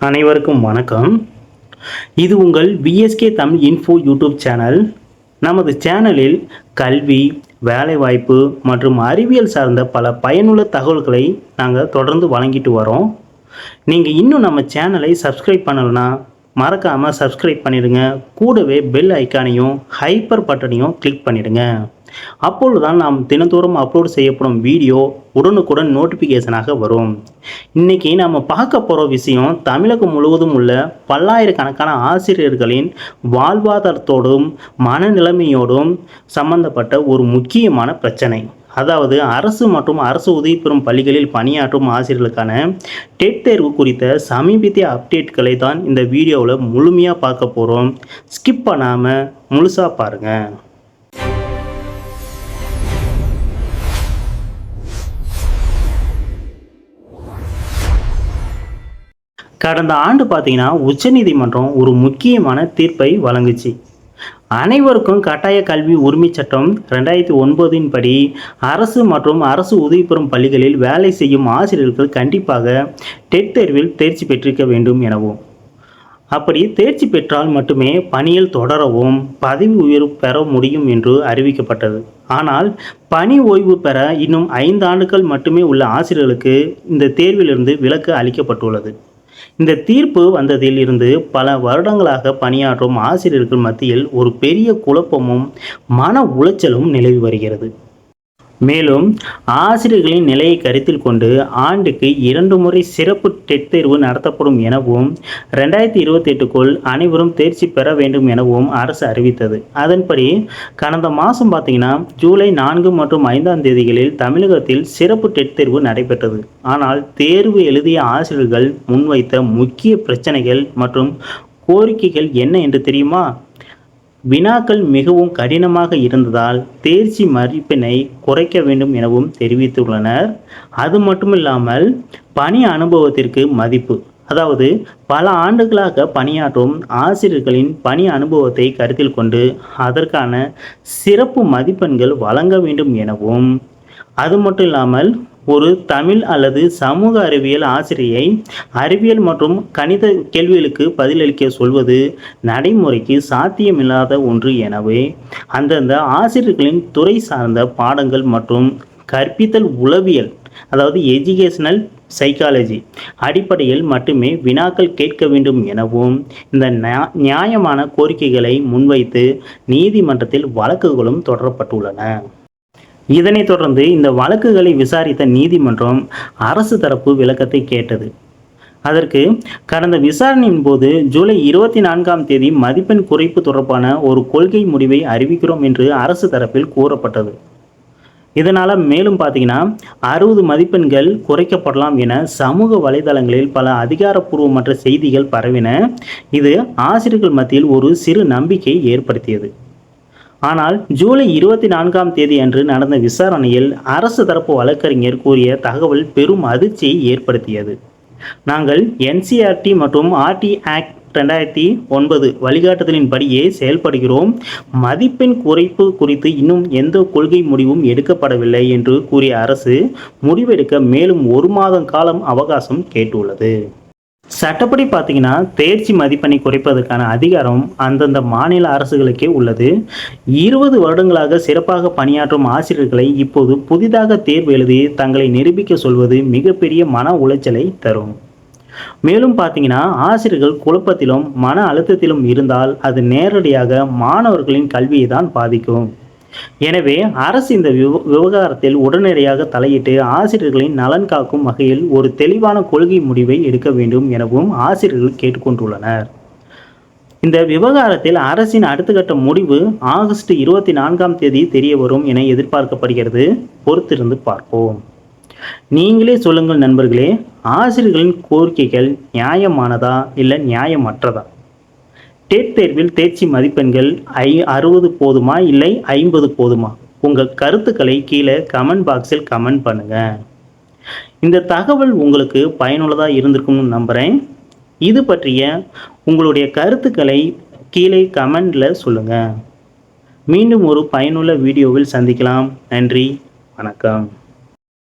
அனைவருக்கும் வணக்கம். இது உங்கள் VSK Tamil info YouTube channel. நமது சேனலில் கல்வி, வேலைவாய்ப்பு மற்றும் அறிவியல் சார்ந்த பல பயனுள்ள தகவல்களை நாங்கள் தொடர்ந்து வழங்கிட்டு வரோம். நீங்கள் இன்னும் நம்ம சேனலை சப்ஸ்கிரைப் பண்ணலைன்னா மறக்காமல் சப்ஸ்கிரைப் பண்ணிடுங்க. கூடவே பெல் ஐக்கானையும் ஹைப்பர் பட்டனையும் கிளிக் பண்ணிடுங்க. அப்பொழுதுதான் நாம் தினந்தோறும் அப்லோட் செய்யப்படும் வீடியோ உடனுக்குடன் நோட்டிஃபிகேஷனாக வரும். இன்னைக்கு நம்ம பார்க்க போகிற விஷயம் தமிழகம் முழுவதும் உள்ள பல்லாயிரக்கணக்கான ஆசிரியர்களின் வாழ்வாதாரத்தோடும் மனநிலைமையோடும் சம்பந்தப்பட்ட ஒரு முக்கியமான பிரச்சனை. அதாவது அரசு மற்றும் அரசு உதவி பெறும் பள்ளிகளில் பணியாற்றும் ஆசிரியர்களுக்கான டெட் தேர்வு குறித்த சமீபத்திய அப்டேட்களை தான் இந்த வீடியோவில் முழுமையாக பார்க்க போகிறோம். ஸ்கிப் பண்ணாமல் முழுசாக பாருங்கள். கடந்த ஆண்டு பார்த்தீங்கன்னா உச்சநீதிமன்றம் ஒரு முக்கியமான தீர்ப்பை வழங்குச்சு. அனைவருக்கும் கட்டாய கல்வி உரிமை சட்டம் 2009 படி அரசு மற்றும் அரசு உதவி பெறும் பள்ளிகளில் வேலை செய்யும் ஆசிரியர்கள் கண்டிப்பாக டெட் தேர்வில் தேர்ச்சி பெற்றிருக்க வேண்டும் எனவும், அப்படி தேர்ச்சி பெற்றால் மட்டுமே பணியில் தொடரவும் பதவி உயர்வு பெற முடியும் என்று அறிவிக்கப்பட்டது. ஆனால் பணி ஓய்வு பெற இன்னும் 5 ஆண்டுகள் மட்டுமே உள்ள ஆசிரியர்களுக்கு இந்த தேர்விலிருந்து விலக்கு அளிக்கப்பட்டுள்ளது. இந்த தீர்ப்பு வந்ததில் இருந்து பல வருடங்களாக பணியாற்றும் ஆசிரியர்கள் மத்தியில் ஒரு பெரிய குழப்பமும் மன உளைச்சலும் நிலவி வருகிறது. மேலும் ஆசிரியர்களின் நிலையை கருத்தில் கொண்டு ஆண்டுக்கு 2 முறை சிறப்பு டெட் தேர்வு நடத்தப்படும் எனவும் 2028க்குள் அனைவரும் தேர்ச்சி பெற வேண்டும் எனவும் அரசு அறிவித்தது. அதன்படி கடந்த மாதம் பார்த்தீங்கன்னா ஜூலை 4 மற்றும் 5ஆம் தேதிகளில் தமிழகத்தில் சிறப்பு டெட் தேர்வு நடைபெற்றது. ஆனால் தேர்வு எழுதிய ஆசிரியர்கள் முன்வைத்த முக்கிய பிரச்சனைகள் மற்றும் கோரிக்கைகள் என்ன என்று தெரியுமா? வினாக்கள் மிகவும் கடினமாக இருந்ததால் தேர்ச்சி மதிப்பெண்ணை குறைக்க வேண்டும் எனவும் தெரிவித்துள்ளனர். அது மட்டுமில்லாமல் பணி அனுபவத்திற்கு மதிப்பு, அதாவது பல ஆண்டுகளாக பணியாற்றும் ஆசிரியர்களின் பணி அனுபவத்தை கருத்தில் கொண்டு அதற்கான சிறப்பு மதிப்பெண்கள் வழங்க வேண்டும் எனவும், அது மட்டும் இல்லாமல் ஒரு தமிழ் அல்லது சமூக அறிவியல் ஆசிரியை அறிவியல் மற்றும் கணித கேள்விகளுக்கு பதிலளிக்க சொல்வது நடைமுறைக்கு சாத்தியமில்லாத ஒன்று. எனவே அந்தந்த ஆசிரியர்களின் துறை சார்ந்த பாடங்கள் மற்றும் கற்பித்தல் உளவியல், அதாவது எஜுகேஷனல் சைக்காலஜி அடிப்படையில் மட்டுமே வினாக்கள் கேட்க வேண்டும் எனவும் இந்த நியாயமான கோரிக்கைகளை முன்வைத்து நீதிமன்றத்தில் வழக்குகளும் தொடரப்பட்டுள்ளன. இதனைத் தொடர்ந்து இந்த வழக்குகளை விசாரித்த நீதிமன்றம் அரசு தரப்பு விளக்கத்தை கேட்டது. அதற்கு கடந்த விசாரணையின் போது ஜூலை 24ஆம் தேதி மதிப்பெண் குறைப்பு தொடர்பான ஒரு கொள்கை முடிவை அறிவிக்கிறோம் என்று அரசு தரப்பில் கூறப்பட்டது. இதனால் மேலும் பார்த்தீங்கன்னா 60 மதிப்பெண்கள் குறைக்கப்படலாம் என சமூக வலைதளங்களில் பல அதிகாரப்பூர்வமற்ற செய்திகள் பரவின. இது ஆசிரியர்கள் மத்தியில் ஒரு சிறு நம்பிக்கை ஏற்படுத்தியது. ஆனால் ஜூலை 24ஆம் தேதி அன்று நடந்த விசாரணையில் அரசு தரப்பு வழக்கறிஞர் கூறிய தகவல் பெரும் அதிர்ச்சியை ஏற்படுத்தியது. நாங்கள் என்சிஆர்டி மற்றும் ஆர்டி ஆக்ட் 2009 வழிகாட்டுதலின்படியே செயல்படுகிறோம். மதிப்பெண் குறைப்பு குறித்து இன்னும் எந்த கொள்கை முடிவும் எடுக்கப்படவில்லை என்று கூறிய அரசு முடிவெடுக்க மேலும் 1 மாதம் காலம் அவகாசம் கேட்டுள்ளது. சட்டப்படி பார்த்தீங்கன்னா தேர்ச்சி மதிப்பெண்ணை குறைப்பதற்கான அதிகாரம் அந்தந்த மாநில அரசுகளுக்கே உள்ளது. 20 வருடங்களாக சிறப்பாக பணியாற்றும் ஆசிரியர்களை இப்போது புதிதாக தேர்வு எழுதி தங்களை நிரூபிக்க சொல்வது மிகப்பெரிய மன உளைச்சலை தரும். மேலும் பார்த்தீங்கன்னா ஆசிரியர்கள் குழப்பத்திலும் மன அழுத்தத்திலும் இருந்தால் அது நேரடியாக மாணவர்களின் கல்வியை தான் பாதிக்கும். எனவே அரசு இந்த விவகாரத்தில் உடனடியாக தலையிட்டு ஆசிரியர்களின் நலன் காக்கும் வகையில் ஒரு தெளிவான கொள்கை முடிவை எடுக்க வேண்டும் எனவும் ஆசிரியர்கள் கேட்டுக்கொண்டுள்ளனர். இந்த விவகாரத்தில் அரசின் அடுத்த கட்ட முடிவு ஆகஸ்ட் 24ஆம் தேதி தெரிய வரும் என எதிர்பார்க்கப்படுகிறது. பொறுத்திருந்து பார்ப்போம். நீங்களே சொல்லுங்கள் நண்பர்களே, ஆசிரியர்களின் கோரிக்கைகள் நியாயமானதா இல்லை நியாயமற்றதா? டெட் தேர்வில் தேர்ச்சி மதிப்பெண்கள் 60 போதுமா இல்லை 50 போதுமா? உங்கள் கருத்துக்களை கீழே கமெண்ட் பாக்ஸில் கமெண்ட் பண்ணுங்க. இந்த தகவல் உங்களுக்கு பயனுள்ளதாக இருந்திருக்கும்னு நம்புகிறேன். இது பற்றிய உங்களுடைய கருத்துக்களை கீழே கமெண்டில் சொல்லுங்கள். மீண்டும் ஒரு பயனுள்ள வீடியோவில் சந்திக்கலாம். நன்றி, வணக்கம்.